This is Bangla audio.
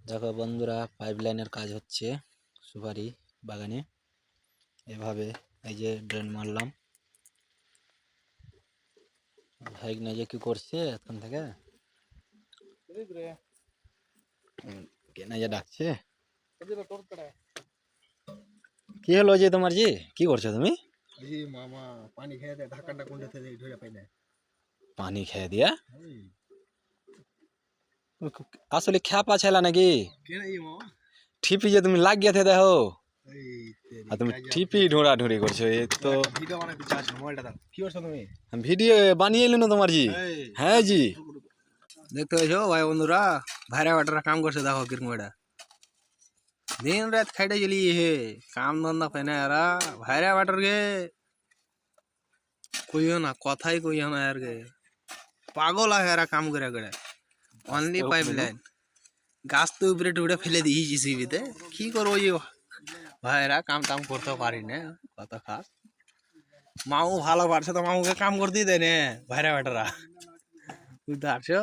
দেখো বন্ধুরা, পাইপ লাইনের কাজ হচ্ছে সুপারি বাগানে। এভাবে এই যে ড্রেন মারলাম। ভাই না যে কি করছে এখান থেকে কেনা যে ডাকছে। কি হলো যে তোমার জি, কি করছো তুমি? জি মামা পানি খেয়ে দেয় ঢাকাটা কোনটা থেকে ধরে পাই না। পানি খেয়ে দিয়া আসলে খ্যাপা ছেলা নাকি? কেন এই মামা ঠিপি যে তুমি লাগিয়ে থে দেখো, এই তেরি আর তুমি কাজা ঠিপি ঢোড়া ঢুড়ি করছো। এই তো ভিডিও বানাতে চাচ্ছ মোবাইলটা দাও কি করছো তুমি ভিডিও বানিয়ে এলো না তোমার জি? এই হ্যাঁ জি। দেখতে পাইছো ভাই বন্ধুরা ভাইরা বাটারা কাম করছে দেখো কিরকম এটা दिन रात खाइटे चली है काम धंधा पाने यार भाईरा बाटर के कोई हो ना कथाई कोई हो ना यार के पागल है यार काम करे करे ओनली पाइपलाइन গাছ তো উপরে টুকরে ফেলে দিই জিসিবিতে কি করবো এই ভাইরা কাম টাম করতে পারি না কত খাস মামু ভালো পারছে তো মামুকে কাম করতেই দেয় না ভাইরা বেটারা বুঝতে পারছো